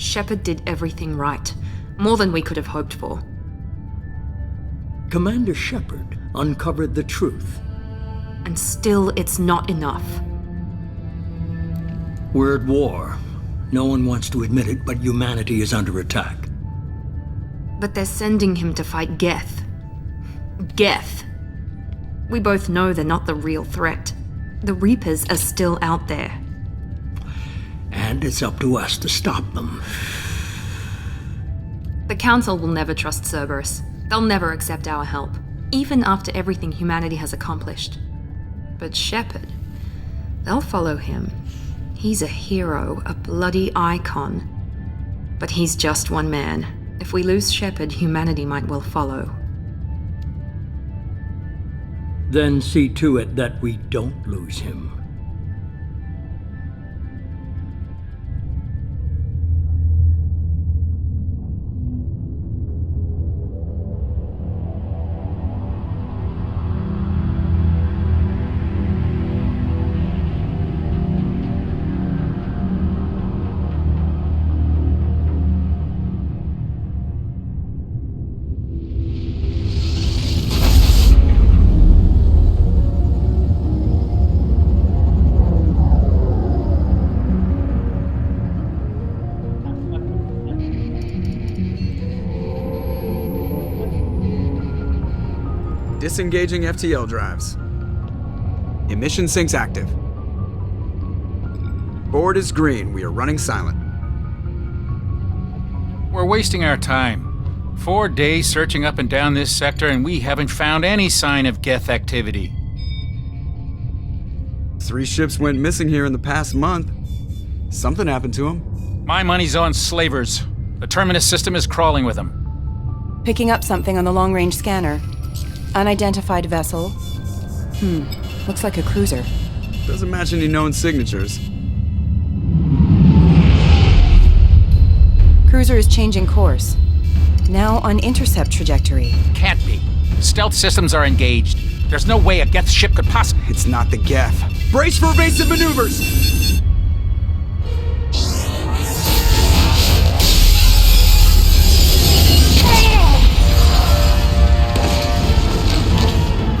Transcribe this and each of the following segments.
Shepard did everything right. More than we could have hoped for. Commander Shepard uncovered the truth. And still, it's not enough. We're at war. No one wants to admit it, but humanity is under attack. But they're sending him to fight Geth. Geth. We both know they're not the real threat. The Reapers are still out there. And it's up to us to stop them. The Council will never trust Cerberus. They'll never accept our help, even after everything humanity has accomplished. But Shepard, they'll follow him. He's a hero, a bloody icon. But he's just one man. If we lose Shepard, humanity might well follow. Then see to it that we don't lose him. Disengaging FTL drives. Emission sinks active. Board is green. We are running silent. We're wasting our time. 4 days searching up and down this sector, and we haven't found any sign of Geth activity. 3 ships went missing here in the past month. Something happened to them. My money's on slavers. The Terminus system is crawling with them. Picking up something on the long-range scanner. Unidentified vessel. Looks like a cruiser. Doesn't match any known signatures. Cruiser is changing course. Now on intercept trajectory. Can't be. Stealth systems are engaged. There's no way a Geth ship could possibly... It's not the Geth. Brace for evasive maneuvers!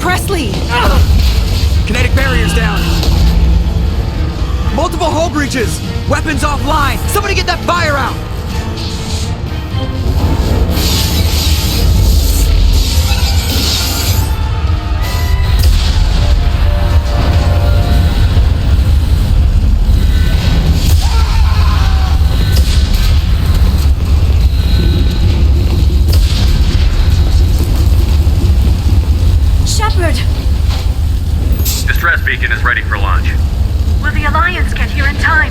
Presley! Kinetic barriers down. Multiple hull breaches. Weapons offline. Somebody get that fire out. Shepard! Distress beacon is ready for launch. Will the Alliance get here in time?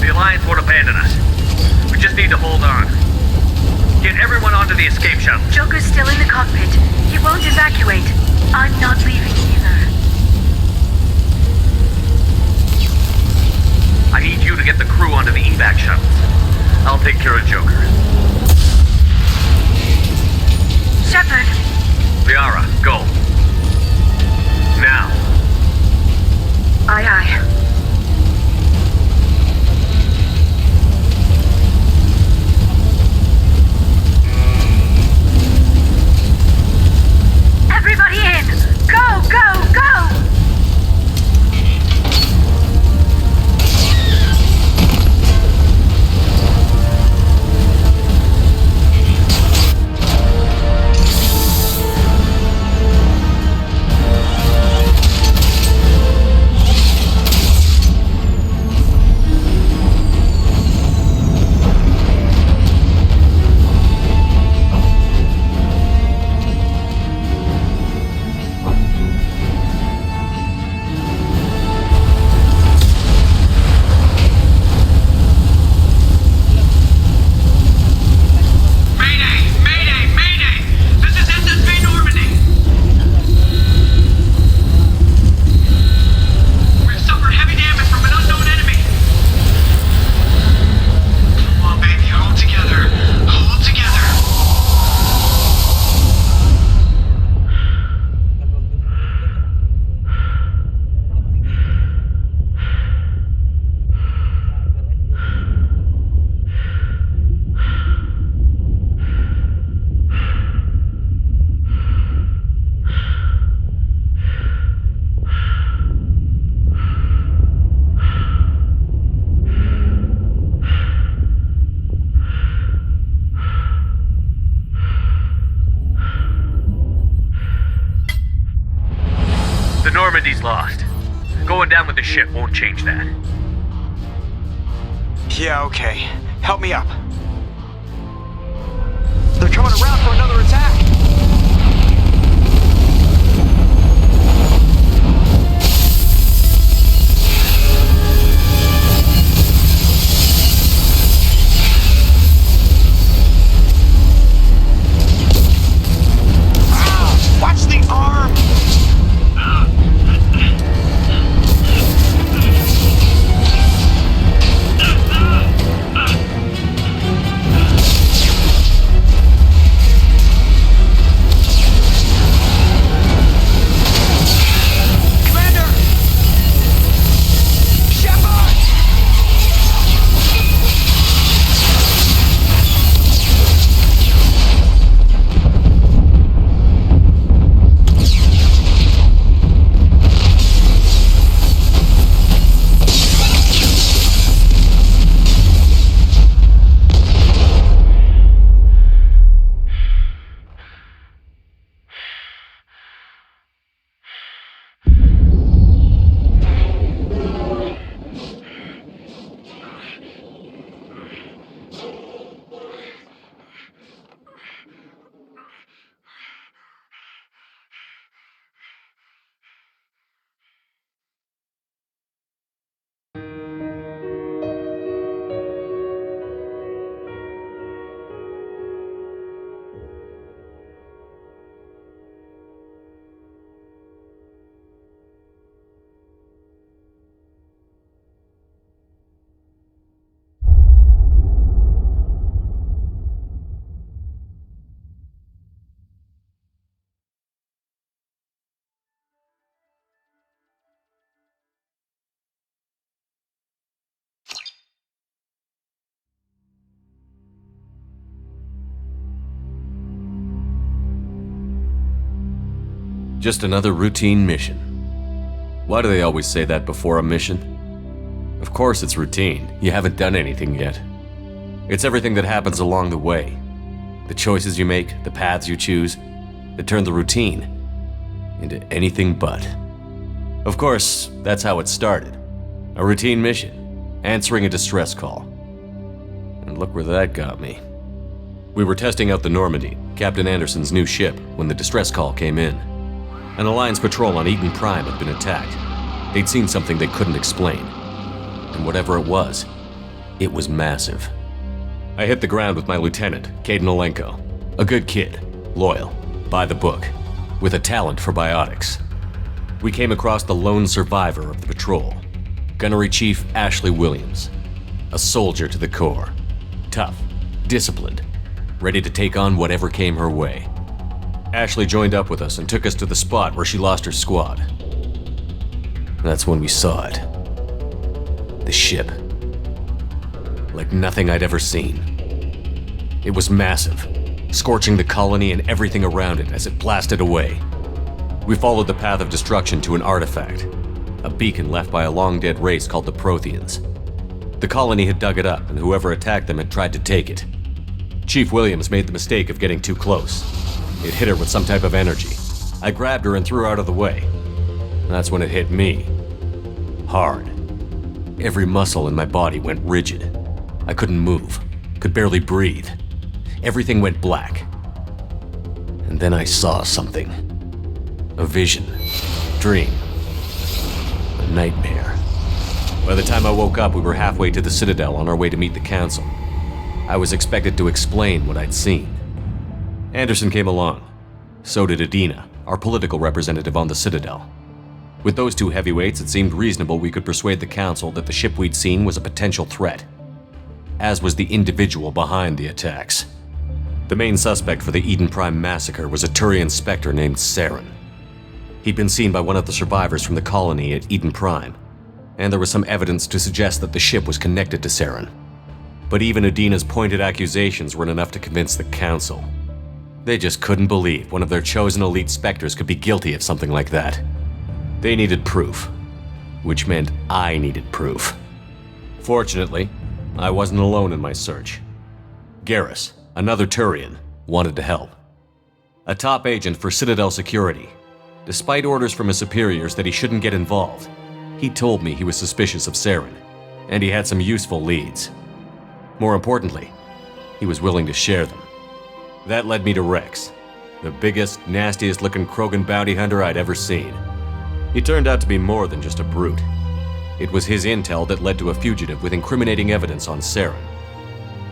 The Alliance won't abandon us. We just need to hold on. Get everyone onto the escape shuttle. Joker's still in the cockpit. He won't evacuate. I'm not leaving either. I need you to get the crew onto the evac shuttles. I'll take care of Joker. Shepard! Liara, go. Now. Aye, aye. Everybody in! Go, go, go! Normandy's lost. Going down with the ship won't change that. Yeah, okay. Help me up. They're coming around for another attack! Watch the arm! Commander! Shepard! Just another routine mission. Why do they always say that before a mission? Of course it's routine. You haven't done anything yet. It's everything that happens along the way. The choices you make, the paths you choose, that turn the routine into anything but. Of course, that's how it started. A routine mission, answering a distress call. And look where that got me. We were testing out the Normandy, Captain Anderson's new ship, when the distress call came in. An Alliance patrol on Eden Prime had been attacked. They'd seen something they couldn't explain. And whatever it was massive. I hit the ground with my lieutenant, Kaidan Alenko. A good kid, loyal, by the book, with a talent for biotics. We came across the lone survivor of the patrol, Gunnery Chief Ashley Williams. A soldier to the core. Tough, disciplined, ready to take on whatever came her way. Ashley joined up with us and took us to the spot where she lost her squad. That's when we saw it. The ship. Like nothing I'd ever seen. It was massive, scorching the colony and everything around it as it blasted away. We followed the path of destruction to an artifact, a beacon left by a long-dead race called the Protheans. The colony had dug it up, and whoever attacked them had tried to take it. Chief Williams made the mistake of getting too close. It hit her with some type of energy. I grabbed her and threw her out of the way. That's when it hit me. Hard. Every muscle in my body went rigid. I couldn't move, could barely breathe. Everything went black. And then I saw something. A vision. Dream. A nightmare. By the time I woke up, we were halfway to the Citadel on our way to meet the Council. I was expected to explain what I'd seen. Anderson came along. So did Adina, our political representative on the Citadel. With those two heavyweights, it seemed reasonable we could persuade the Council that the ship we'd seen was a potential threat, as was the individual behind the attacks. The main suspect for the Eden Prime massacre was a Turian Spectre named Saren. He'd been seen by one of the survivors from the colony at Eden Prime, and there was some evidence to suggest that the ship was connected to Saren. But even Adina's pointed accusations weren't enough to convince the Council. They just couldn't believe one of their chosen elite Spectres could be guilty of something like that. They needed proof, which meant I needed proof. Fortunately, I wasn't alone in my search. Garrus, another Turian, wanted to help. A top agent for Citadel Security, Despite orders from his superiors that he shouldn't get involved, he told me he was suspicious of Saren, and he had some useful leads. More importantly, he was willing to share them. That led me to Rex, the biggest, nastiest looking Krogan bounty hunter I'd ever seen. He turned out to be more than just a brute. It was his intel that led to a fugitive with incriminating evidence on Saren.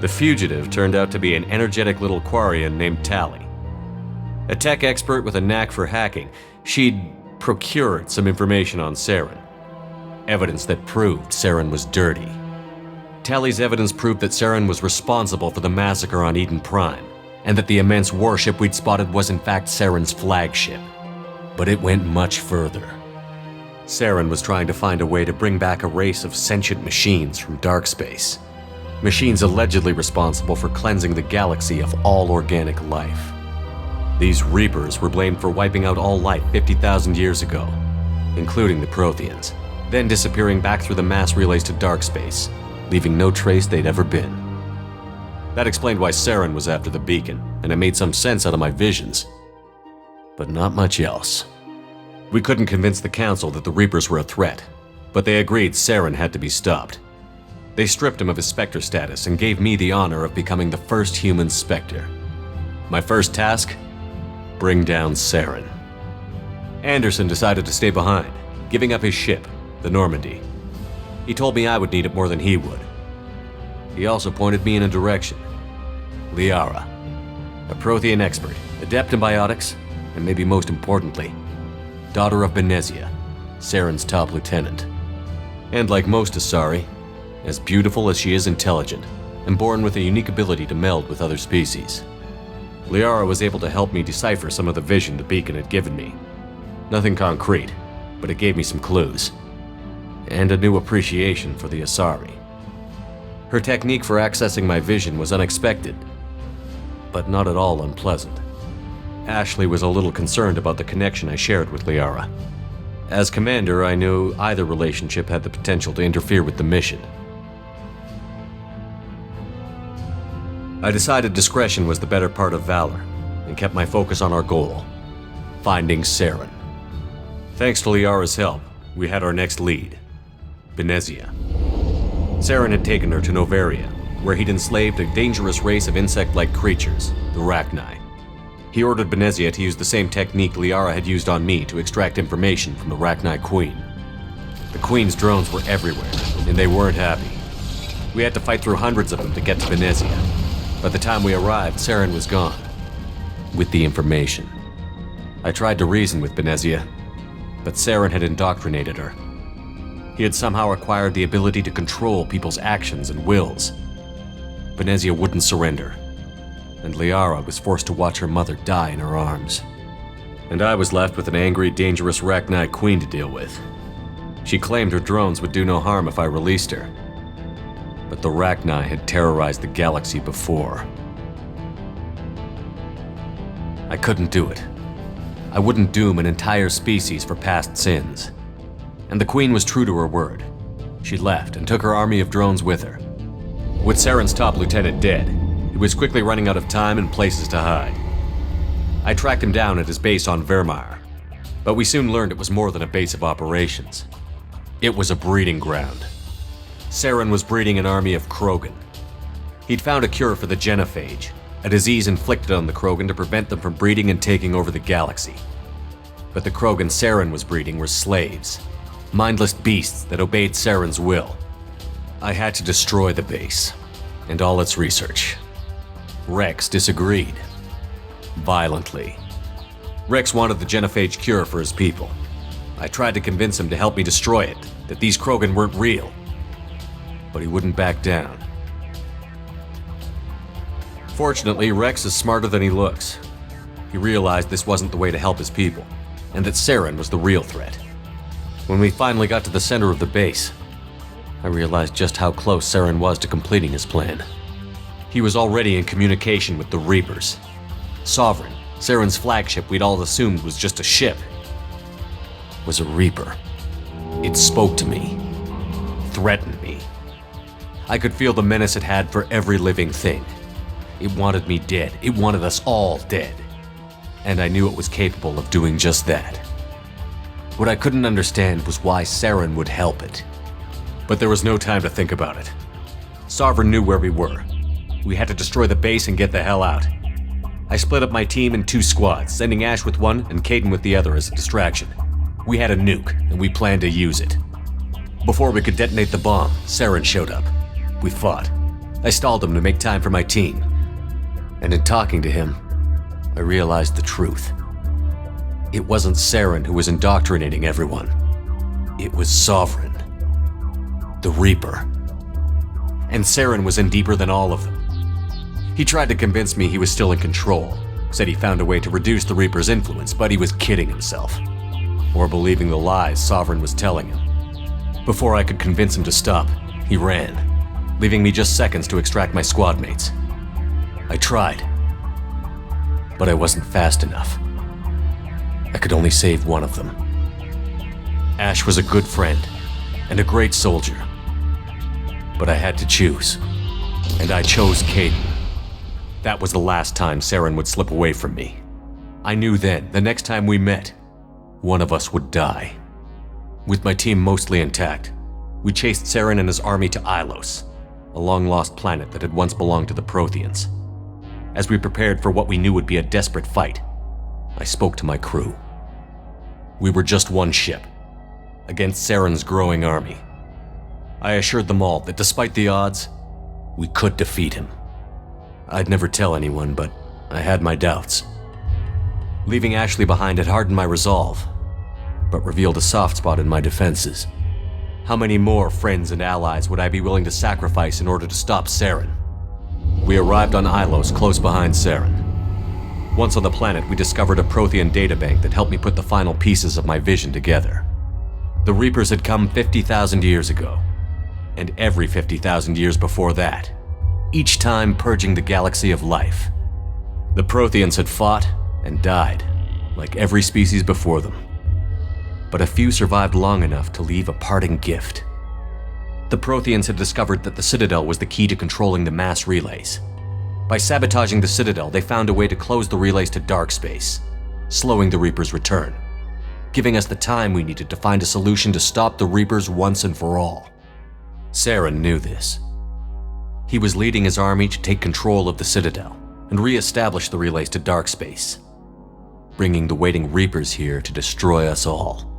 The fugitive turned out to be an energetic little Quarian named Tali. A tech expert with a knack for hacking, she'd procured some information on Saren. Evidence that proved Saren was dirty. Tali's evidence proved that Saren was responsible for the massacre on Eden Prime, and that the immense warship we'd spotted was in fact Saren's flagship. But it went much further. Saren was trying to find a way to bring back a race of sentient machines from dark space. Machines allegedly responsible for cleansing the galaxy of all organic life. These Reapers were blamed for wiping out all life 50,000 years ago, including the Protheans, then disappearing back through the mass relays to dark space, leaving no trace they'd ever been. That explained why Saren was after the beacon, and it made some sense out of my visions. But not much else. We couldn't convince the Council that the Reapers were a threat, but they agreed Saren had to be stopped. They stripped him of his Spectre status and gave me the honor of becoming the first human Spectre. My first task? Bring down Saren. Anderson decided to stay behind, giving up his ship, the Normandy. He told me I would need it more than he would. He also pointed me in a direction. Liara, a Prothean expert, adept in biotics, and maybe most importantly, daughter of Benezia, Saren's top lieutenant. And like most Asari, as beautiful as she is intelligent, and born with a unique ability to meld with other species. Liara was able to help me decipher some of the vision the beacon had given me. Nothing concrete, but it gave me some clues. And a new appreciation for the Asari. Her technique for accessing my vision was unexpected, but not at all unpleasant. Ashley was a little concerned about the connection I shared with Liara. As commander, I knew either relationship had the potential to interfere with the mission. I decided discretion was the better part of valor, and kept my focus on our goal, finding Saren. Thanks to Liara's help, we had our next lead, Benezia. Saren had taken her to Noveria, where he'd enslaved a dangerous race of insect-like creatures, the Rachni. He ordered Benezia to use the same technique Liara had used on me to extract information from the Rachni Queen. The Queen's drones were everywhere, and they weren't happy. We had to fight through hundreds of them to get to Benezia. By the time we arrived, Saren was gone, with the information. I tried to reason with Benezia, but Saren had indoctrinated her. He had somehow acquired the ability to control people's actions and wills. Benezia wouldn't surrender, and Liara was forced to watch her mother die in her arms. And I was left with an angry, dangerous Rachni Queen to deal with. She claimed her drones would do no harm if I released her. But the Rachni had terrorized the galaxy before. I couldn't do it. I wouldn't doom an entire species for past sins. And the Queen was true to her word. She left and took her army of drones with her. With Saren's top lieutenant dead, he was quickly running out of time and places to hide. I tracked him down at his base on Vermeer, but we soon learned it was more than a base of operations. It was a breeding ground. Saren was breeding an army of Krogan. He'd found a cure for the genophage, a disease inflicted on the Krogan to prevent them from breeding and taking over the galaxy. But the Krogan Saren was breeding were slaves, mindless beasts that obeyed Saren's will. I had to destroy the base, and all its research. Rex disagreed. Violently. Rex wanted the genophage cure for his people. I tried to convince him to help me destroy it, that these Krogan weren't real. But he wouldn't back down. Fortunately, Rex is smarter than he looks. He realized this wasn't the way to help his people, and that Saren was the real threat. When we finally got to the center of the base, I realized just how close Saren was to completing his plan. He was already in communication with the Reapers. Sovereign, Saren's flagship we'd all assumed was just a ship, was a Reaper. It spoke to me, threatened me. I could feel the menace it had for every living thing. It wanted me dead. It wanted us all dead. And I knew it was capable of doing just that. What I couldn't understand was why Saren would help it. But there was no time to think about it. Sovereign knew where we were. We had to destroy the base and get the hell out. I split up my team in 2 squads, sending Ash with one and Kaidan with the other as a distraction. We had a nuke, and we planned to use it. Before we could detonate the bomb, Saren showed up. We fought. I stalled him to make time for my team. And in talking to him, I realized the truth. It wasn't Saren who was indoctrinating everyone. It was Sovereign. The Reaper. And Saren was in deeper than all of them. He tried to convince me he was still in control, said he found a way to reduce the Reaper's influence, but he was kidding himself. Or believing the lies Sovereign was telling him. Before I could convince him to stop, he ran, leaving me just seconds to extract my squad mates. I tried, but I wasn't fast enough. I could only save one of them. Ash was a good friend and a great soldier, but I had to choose, and I chose Kaidan. That was the last time Saren would slip away from me. I knew then, the next time we met, one of us would die. With my team mostly intact, we chased Saren and his army to Ilos, a long-lost planet that had once belonged to the Protheans. As we prepared for what we knew would be a desperate fight, I spoke to my crew. We were just one ship, against Saren's growing army. I assured them all that despite the odds, we could defeat him. I'd never tell anyone, but I had my doubts. Leaving Ashley behind had hardened my resolve, but revealed a soft spot in my defenses. How many more friends and allies would I be willing to sacrifice in order to stop Saren? We arrived on Ilos, close behind Saren. Once on the planet, we discovered a Prothean databank that helped me put the final pieces of my vision together. The Reapers had come 50,000 years ago, and every 50,000 years before that, each time purging the galaxy of life. The Protheans had fought and died, like every species before them. But a few survived long enough to leave a parting gift. The Protheans had discovered that the Citadel was the key to controlling the mass relays. By sabotaging the Citadel, they found a way to close the relays to dark space, slowing the Reaper's return, giving us the time we needed to find a solution to stop the Reapers once and for all. Saren knew this. He was leading his army to take control of the Citadel and re-establish the relays to dark space, bringing the waiting Reapers here to destroy us all.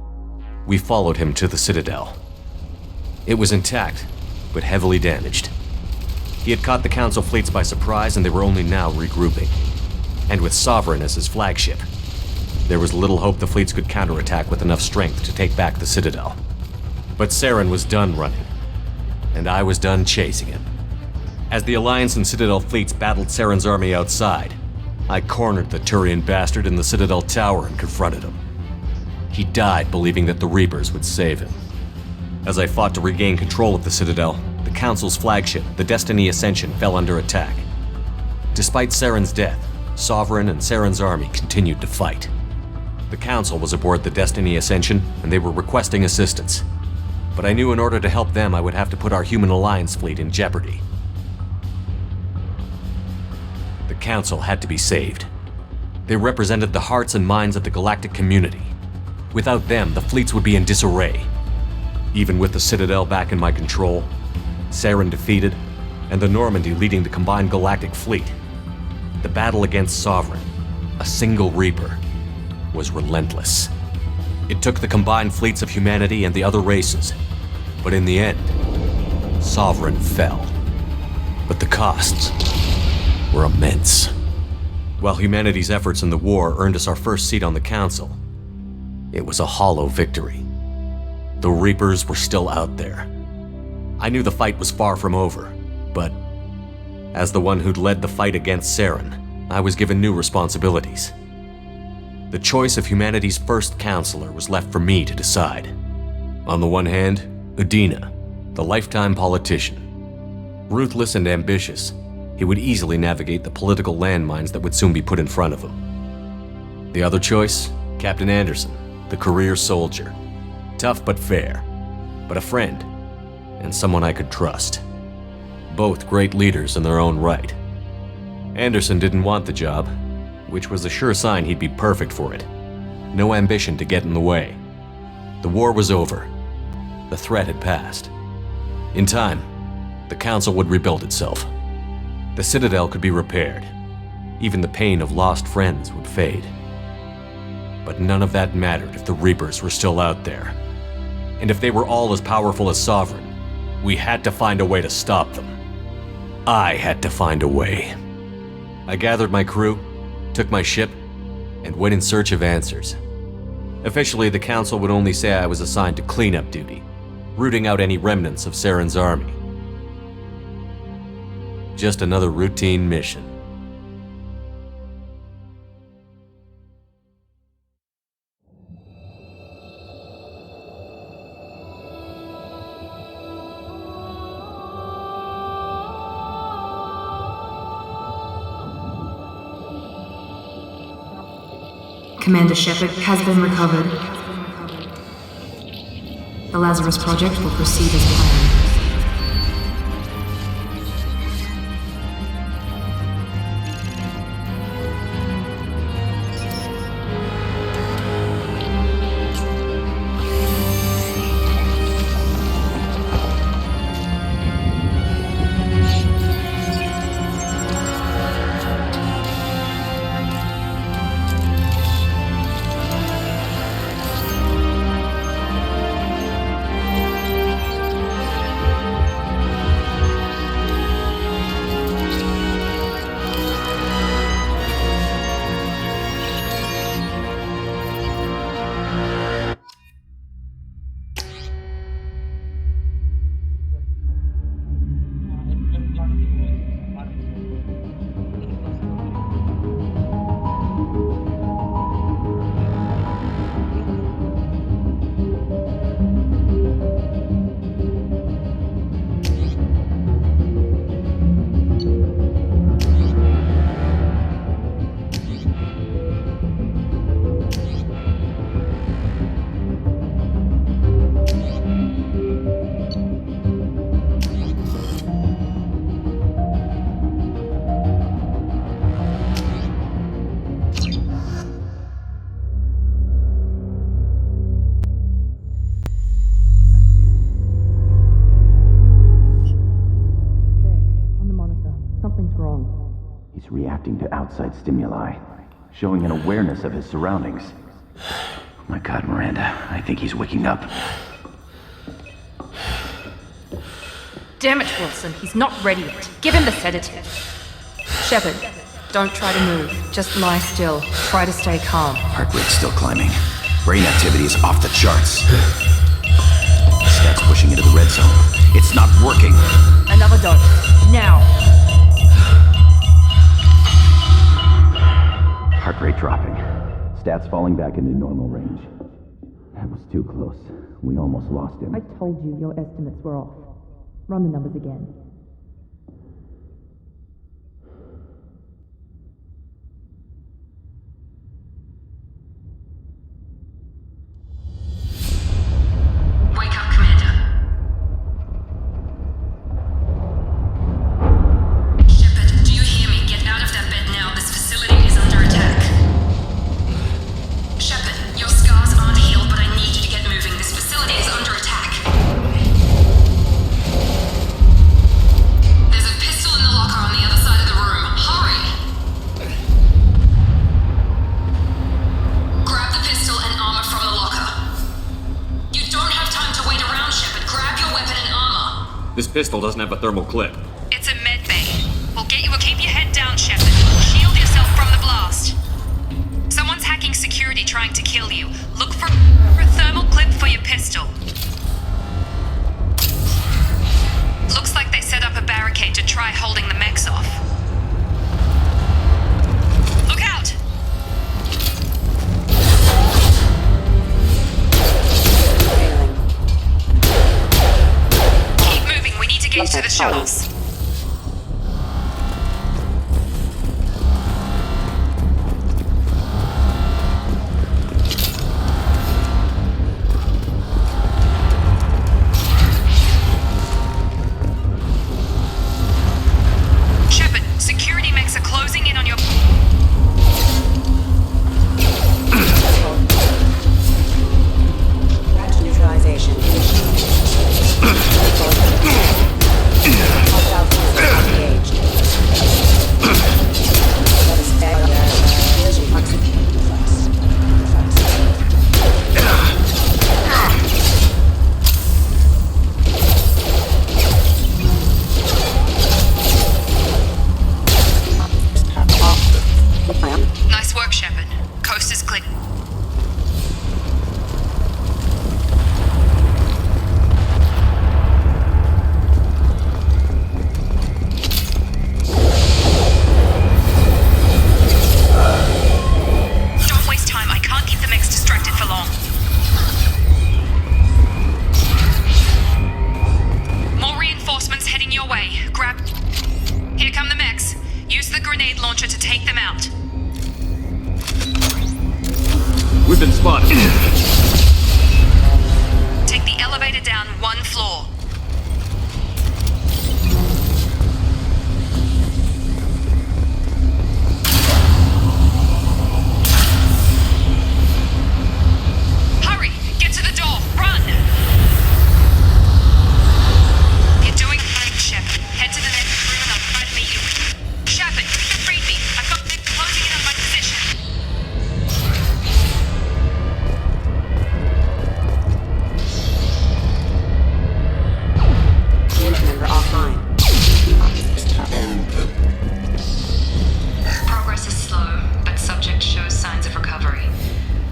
We followed him to the Citadel. It was intact, but heavily damaged. He had caught the Council fleets by surprise, and they were only now regrouping. And with Sovereign as his flagship, there was little hope the fleets could counterattack with enough strength to take back the Citadel. But Saren was done running, and I was done chasing him. As the Alliance and Citadel fleets battled Saren's army outside, I cornered the Turian bastard in the Citadel tower and confronted him. He died believing that the Reapers would save him. As I fought to regain control of the Citadel, the Council's flagship, the Destiny Ascension, fell under attack. Despite Saren's death, Sovereign and Saren's army continued to fight. The Council was aboard the Destiny Ascension, and they were requesting assistance. But I knew in order to help them, I would have to put our human Alliance fleet in jeopardy. The Council had to be saved. They represented the hearts and minds of the galactic community. Without them, the fleets would be in disarray. Even with the Citadel back in my control, Saren defeated, and the Normandy leading the combined galactic fleet, the battle against Sovereign, a single Reaper, was relentless. It took the combined fleets of humanity and the other races, but in the end, Sovereign fell. But the costs were immense. While humanity's efforts in the war earned us our first seat on the Council, it was a hollow victory. The Reapers were still out there. I knew the fight was far from over, but as the one who'd led the fight against Saren, I was given new responsibilities. The choice of humanity's first counselor was left for me to decide. On the one hand, Udina, the lifetime politician. Ruthless and ambitious, he would easily navigate the political landmines that would soon be put in front of him. The other choice, Captain Anderson, the career soldier. Tough but fair, but a friend, and someone I could trust. Both great leaders in their own right. Anderson didn't want the job, which was a sure sign he'd be perfect for it. No ambition to get in the way. The war was over. The threat had passed. In time, the Council would rebuild itself. The Citadel could be repaired. Even the pain of lost friends would fade. But none of that mattered if the Reapers were still out there. And if they were all as powerful as Sovereign, we had to find a way to stop them. I had to find a way. I gathered my crew, took my ship, and went in search of answers. Officially, the Council would only say I was assigned to cleanup duty, rooting out any remnants of Saren's army. Just another routine mission. Commander Shepard has been recovered. The Lazarus Project will proceed as planned. He's reacting to outside stimuli, showing an awareness of his surroundings. Oh my God, Miranda, I think he's waking up. Damn it, Wilson, he's not ready yet. Give him the sedative. Shepard, don't try to move. Just lie still. Try to stay calm. Heart rate's still climbing. Brain activity is off the charts. Stats pushing into the red zone. It's not working. Another dose. Now. Heart rate dropping. Stats falling back into normal range. That was too close. We almost lost him. I told you your estimates were off. Run the numbers again. Wake up, Commander. Shepard, do you hear me? Get out of that bed now. This facility is under attack. Shepard, your scars aren't healed, but I need you to get moving. This facility is under attack. There's a pistol in the locker on the other side of the room. Hurry! Grab the pistol and armor from the locker. You don't have time to wait around, Shepard. Grab your weapon and armor. This pistol doesn't have a thermal clip. It's a med bay. We'll keep your head down, Shepard. Shield yourself from the blast. Someone's hacking security trying to kill you. Look for a thermal clip for your pistol. Looks like they set up a barricade to try holding the mechs off. Look out! Keep moving, we need to get to the shuttles. Shepard, security mechs are closing in on your... Take them out. We've been spotted. Take the elevator down 1 floor. Hurry! Get to the door! Run! You're doing great, Shepard. Head to the next room and I'll try to meet you. Shepard, read me. I've got them closing in on my position. Member offline. Progress is slow, but subject shows signs of recovery.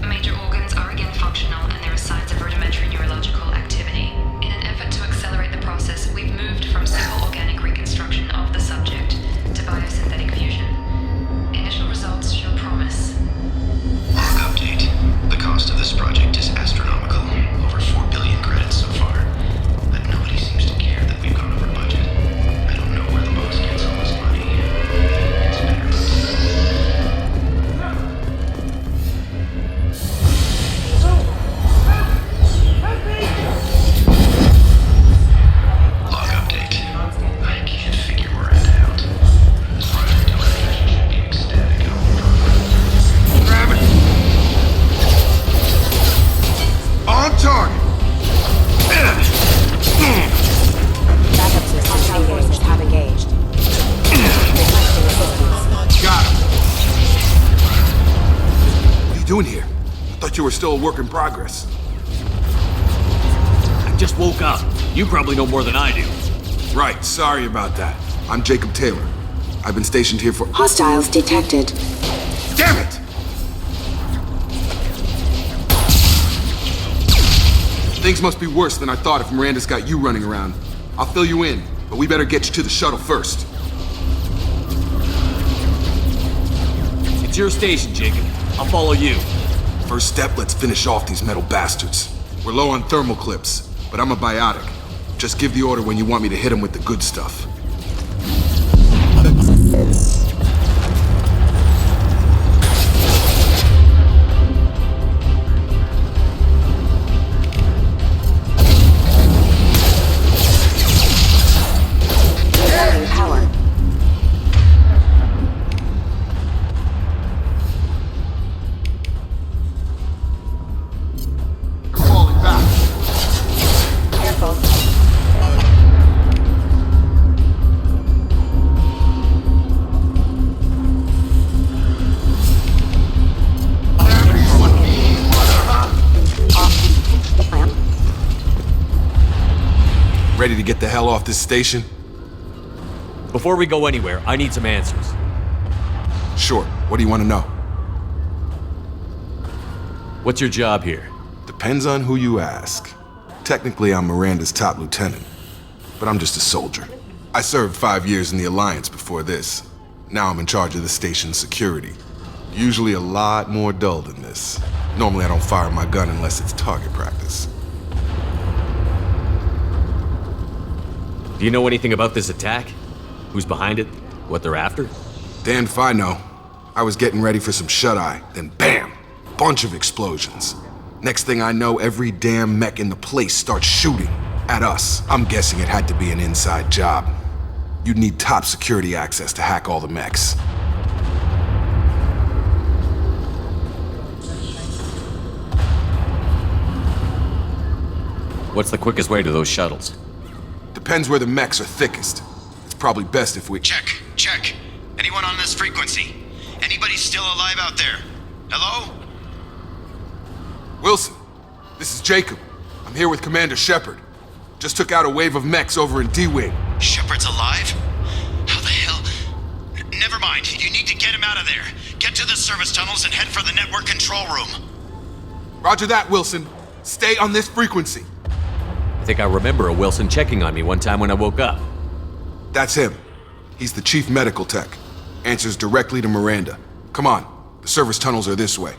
Major organs are again functional, and there are signs of rudimentary neurological activity. In an effort to accelerate the process, we've moved from simple organic reconstruction of the subject to biosynthetic fusion. Initial results show promise. Log update. The cost of this project is astronomical. Over 4 billion credits so far. But nobody seems to care that we've gone over budget. I don't know where the boss gets all this money. Log update. I can't figure Miranda out. This project electrician should be ecstatic on the progress. Grab it. On target. Backup systems engaged. Have engaged. Requesting assistance. Got him. What are you doing here? I thought you were still a work in progress. I just woke up. You probably know more than I do. Right, sorry about that. I'm Jacob Taylor. I've been stationed here for— Hostiles detected. Damn it! Things must be worse than I thought if Miranda's got you running around. I'll fill you in, but we better get you to the shuttle first. It's your station, Jacob. I'll follow you. First step, let's finish off these metal bastards. We're low on thermal clips, but I'm a biotic. Just give the order when you want me to hit them with the good stuff. Reloading power. Falling back. Careful. Ready to get the hell off this station? Before we go anywhere, I need some answers. Sure. What do you want to know? What's your job here? Depends on who you ask. Technically, I'm Miranda's top lieutenant, but I'm just a soldier. I served 5 years in the Alliance before this. Now I'm in charge of the station's security. Usually a lot more dull than this. Normally I don't fire my gun unless it's target practice. Do you know anything about this attack? Who's behind it? What they're after? Damned if I know. I was getting ready for some shut-eye, then bam! Bunch of explosions. Next thing I know, every damn mech in the place starts shooting at us. I'm guessing it had to be an inside job. You'd need top security access to hack all the mechs. What's the quickest way to those shuttles? Depends where the mechs are thickest. It's probably best if we— Check. Anyone on this frequency? Anybody still alive out there? Hello? Wilson, this is Jacob. I'm here with Commander Shepard. Just took out a wave of mechs over in D-Wing. Shepard's alive? How the hell? Never mind. You need to get him out of there. Get to the service tunnels and head for the network control room. Roger that, Wilson. Stay on this frequency. I think I remember a Wilson checking on me one time when I woke up. That's him. He's the chief medical tech. Answers directly to Miranda. Come on. The service tunnels are this way.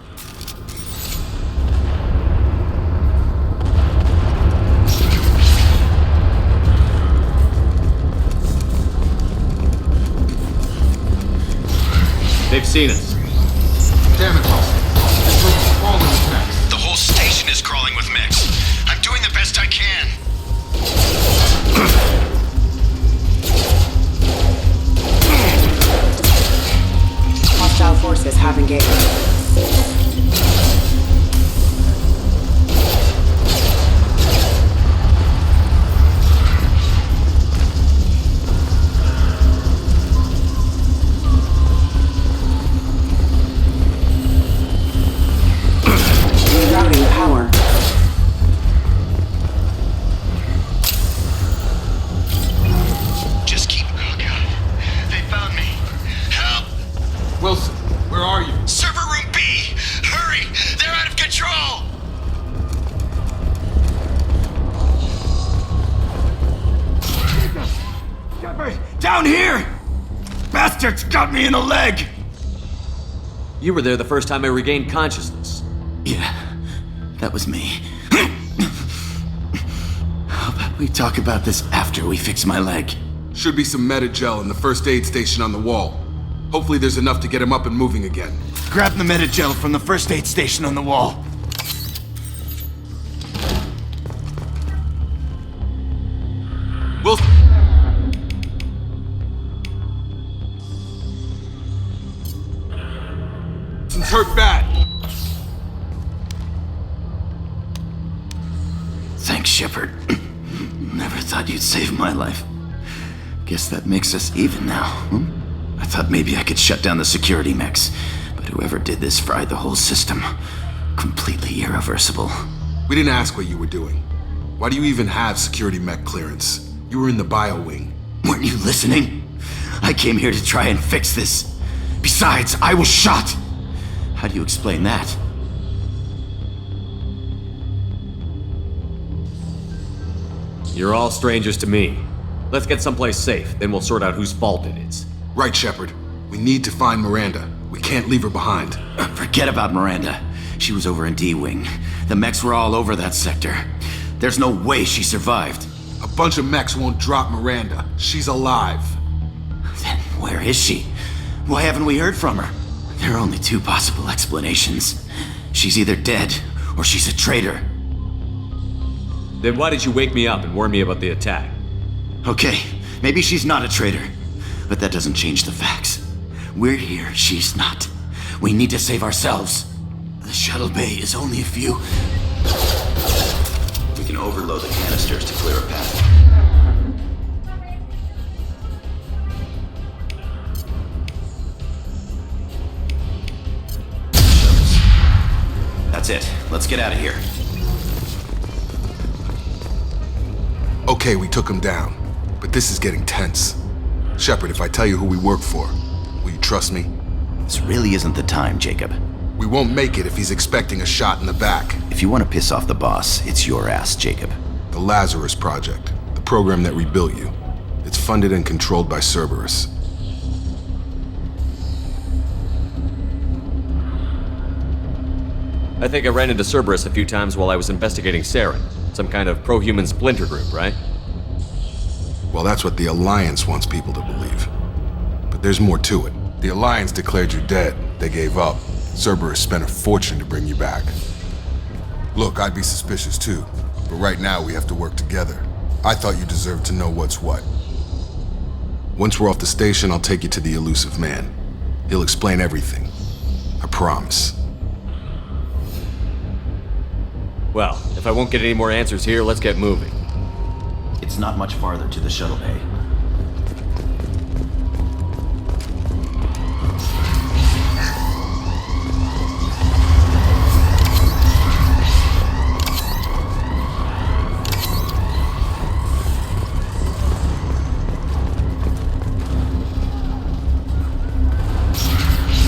They've seen us. Damn it, Wilson. We're crawling with mechs. The whole station is crawling with mechs. I'm doing the best I can. Hostile forces have engaged. Rerouting power. Just keep... Oh, God. They found me. Help! Wilson, where are you? Server room B! Hurry! They're out of control! Down here! Bastards got me in the leg! You were there the first time I regained consciousness. Yeah, that was me. How about we talk about this after we fix my leg? Should be some Metagel in the first aid station on the wall. Hopefully there's enough to get him up and moving again. Grab the Metagel from the first aid station on the wall. Wilson! Wilson's hurt bad. Thanks, Shepard. Never thought you'd save my life. Guess that makes us even now, I thought maybe I could shut down the security mechs, but whoever did this fried the whole system. Completely irreversible. We didn't ask what you were doing. Why do you even have security mech clearance? You were in the bio wing. Weren't you listening? I came here to try and fix this. Besides, I was shot. How do you explain that? You're all strangers to me. Let's get someplace safe, then we'll sort out whose fault it is. Right, Shepard. We need to find Miranda. We can't leave her behind. Forget about Miranda. She was over in D-Wing. The mechs were all over that sector. There's no way she survived. A bunch of mechs won't drop Miranda. She's alive. Then where is she? Why haven't we heard from her? There are only two possible explanations. She's either dead, or she's a traitor. Then why did you wake me up and warn me about the attack? Okay, maybe she's not a traitor, but that doesn't change the facts. We're here, she's not. We need to save ourselves. The shuttle bay is only a few... We can overload the canisters to clear a path. That's it. Let's get out of here. Okay, we took him down, but this is getting tense. Shepard, if I tell you who we work for, will you trust me? This really isn't the time, Jacob. We won't make it if he's expecting a shot in the back. If you want to piss off the boss, it's your ass, Jacob. The Lazarus Project, the program that rebuilt you. It's funded and controlled by Cerberus. I think I ran into Cerberus a few times while I was investigating Saren. Some kind of pro-human splinter group, right? Well, that's what the Alliance wants people to believe. But there's more to it. The Alliance declared you dead. They gave up. Cerberus spent a fortune to bring you back. Look, I'd be suspicious too. But right now we have to work together. I thought you deserved to know what's what. Once we're off the station, I'll take you to the elusive man. He'll explain everything. I promise. Well, if I won't get any more answers here, let's get moving. It's not much farther to the shuttle bay.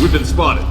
We've been spotted.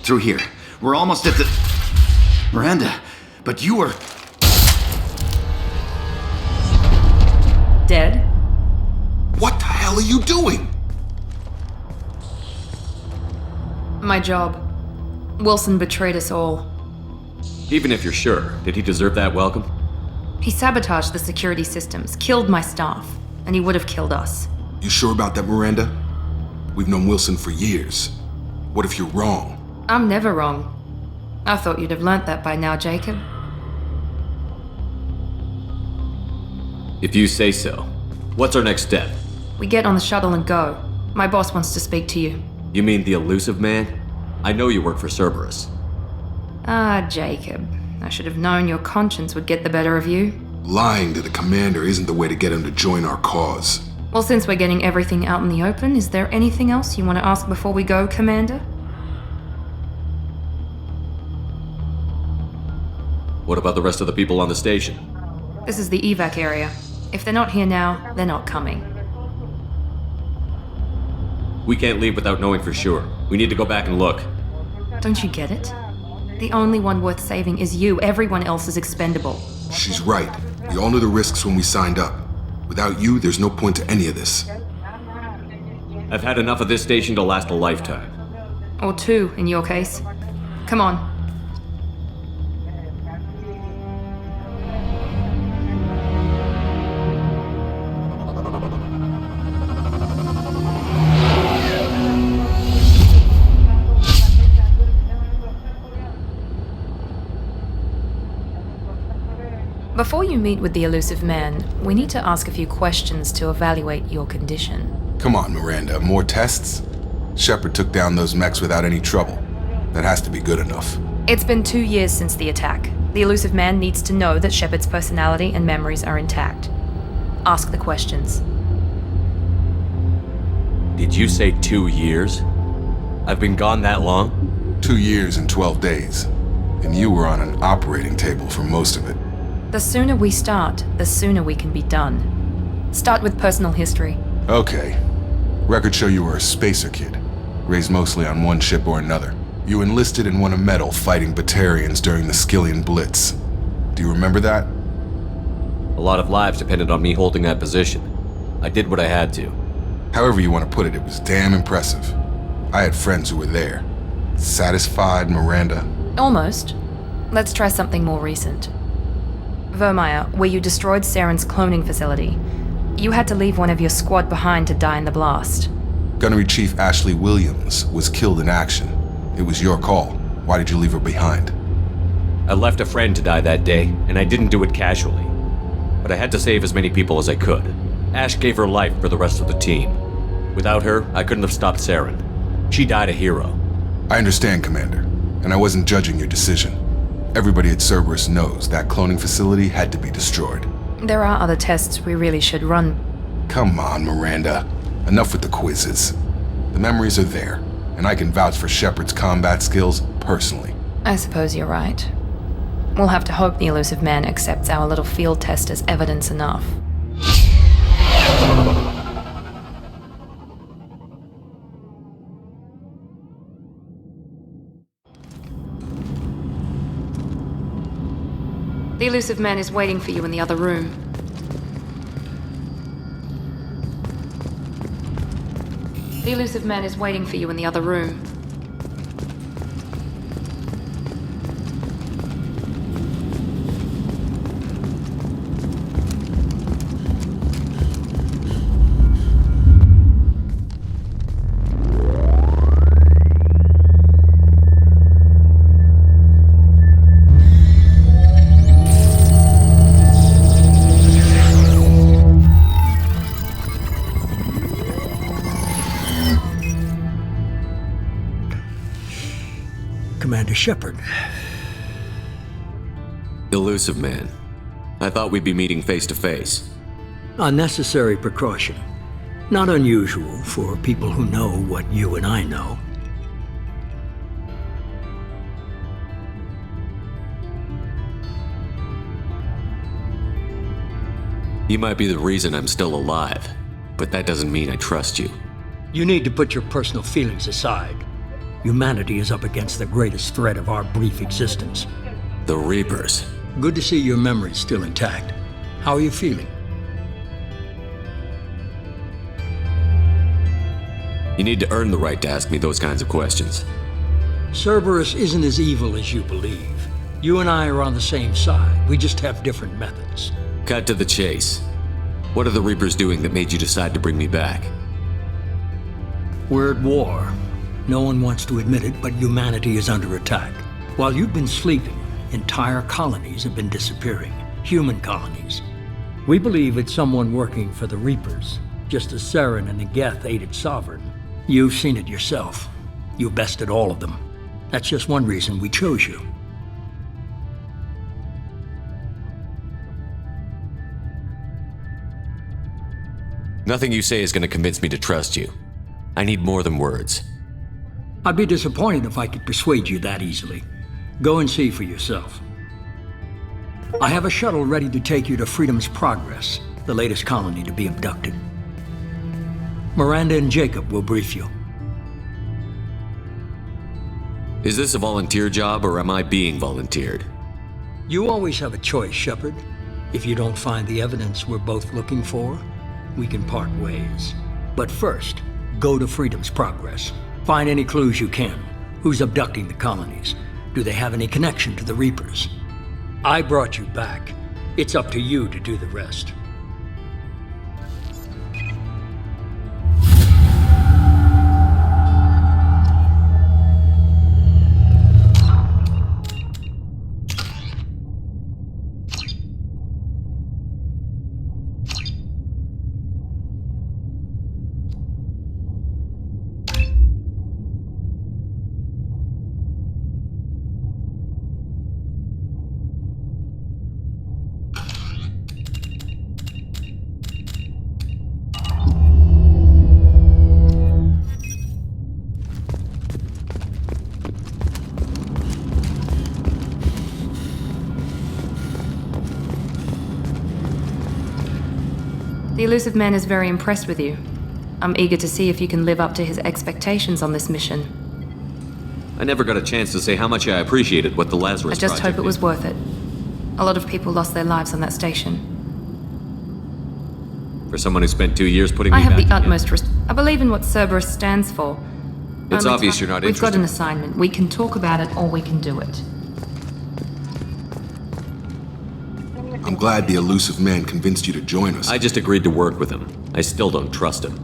Through here. We're almost at the... Miranda, but you were... Dead? What the hell are you doing? My job. Wilson betrayed us all. Even if you're sure, did he deserve that welcome? He sabotaged the security systems, killed my staff, and he would have killed us. You sure about that, Miranda? We've known Wilson for years. What if you're wrong? I'm never wrong. I thought you'd have learnt that by now, Jacob. If you say so. What's our next step? We get on the shuttle and go. My boss wants to speak to you. You mean the elusive man? I know you work for Cerberus. Ah, Jacob. I should have known your conscience would get the better of you. Lying to the commander isn't the way to get him to join our cause. Well, since we're getting everything out in the open, is there anything else you want to ask before we go, Commander? What about the rest of the people on the station? This is the evac area. If they're not here now, they're not coming. We can't leave without knowing for sure. We need to go back and look. Don't you get it? The only one worth saving is you. Everyone else is expendable. She's right. We all knew the risks when we signed up. Without you, there's no point to any of this. I've had enough of this station to last a lifetime. Or two, in your case. Come on. Before you meet with the elusive man, we need to ask a few questions to evaluate your condition. Come on, Miranda. More tests? Shepard took down those mechs without any trouble. That has to be good enough. It's been 2 years since the attack. The elusive man needs to know that Shepard's personality and memories are intact. Ask the questions. Did you say 2 years? I've been gone that long? 2 years and 12 days. And you were on an operating table for most of it. The sooner we start, the sooner we can be done. Start with personal history. Okay. Records show you were a spacer kid, raised mostly on one ship or another. You enlisted and won a medal fighting Batarians during the Skillian Blitz. Do you remember that? A lot of lives depended on me holding that position. I did what I had to. However you want to put it, it was damn impressive. I had friends who were there. Satisfied, Miranda? Almost. Let's try something more recent. Vermeer, where you destroyed Saren's cloning facility. You had to leave one of your squad behind to die in the blast. Gunnery Chief Ashley Williams was killed in action. It was your call. Why did you leave her behind? I left a friend to die that day, and I didn't do it casually. But I had to save as many people as I could. Ash gave her life for the rest of the team. Without her, I couldn't have stopped Saren. She died a hero. I understand, Commander, and I wasn't judging your decision. Everybody at Cerberus knows that cloning facility had to be destroyed. There are other tests we really should run. Come on, Miranda. Enough with the quizzes. The memories are there, and I can vouch for Shepard's combat skills personally. I suppose you're right. We'll have to hope the elusive man accepts our little field test as evidence enough. The elusive man is waiting for you in the other room. The elusive man is waiting for you in the other room. Commander Shepard. Elusive man. I thought we'd be meeting face to face. A necessary precaution. Not unusual for people who know what you and I know. You might be the reason I'm still alive, but that doesn't mean I trust you. You need to put your personal feelings aside. Humanity is up against the greatest threat of our brief existence. The Reapers. Good to see your memory's still intact. How are you feeling? You need to earn the right to ask me those kinds of questions. Cerberus isn't as evil as you believe. You and I are on the same side. We just have different methods. Cut to the chase. What are the Reapers doing that made you decide to bring me back? We're at war. No one wants to admit it, but humanity is under attack. While you've been sleeping, entire colonies have been disappearing. Human colonies. We believe it's someone working for the Reapers, just as Saren and the Geth aided Sovereign. You've seen it yourself. You bested all of them. That's just one reason we chose you. Nothing you say is going to convince me to trust you. I need more than words. I'd be disappointed if I could persuade you that easily. Go and see for yourself. I have a shuttle ready to take you to Freedom's Progress, the latest colony to be abducted. Miranda and Jacob will brief you. Is this a volunteer job, or am I being volunteered? You always have a choice, Shepard. If you don't find the evidence we're both looking for, we can part ways. But first, go to Freedom's Progress. Find any clues you can. Who's abducting the colonies? Do they have any connection to the Reapers? I brought you back. It's up to you to do the rest. The Illusive Man is very impressed with you. I'm eager to see if you can live up to his expectations on this mission. I never got a chance to say how much I appreciated what the Lazarus I just Project hope it was did. worth it. A lot of people lost their lives on that station. For someone who spent 2 years putting I me have back the utmost I believe in what Cerberus stands for. It's Only obvious time- you're not We've got interested. an assignment. We can talk about it or we can do it. I'm glad the Illusive Man convinced you to join us. I just agreed to work with him. I still don't trust him.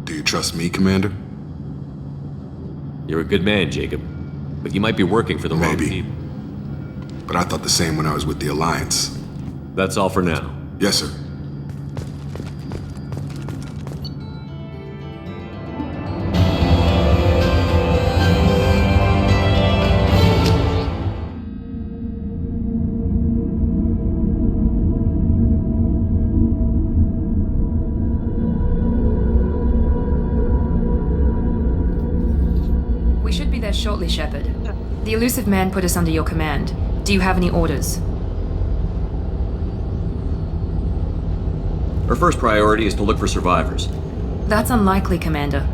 Do you trust me, Commander? You're a good man, Jacob. But you might be working for the wrong people. But I thought the same when I was with the Alliance. That's all for now. Yes, sir. We should be there shortly, Shepard. The Illusive Man put us under your command. Do you have any orders? Our first priority is to look for survivors. That's unlikely, Commander.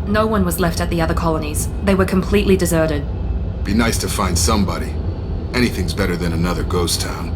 No one was left at the other colonies. They were completely deserted. Be nice to find somebody. Anything's better than another ghost town.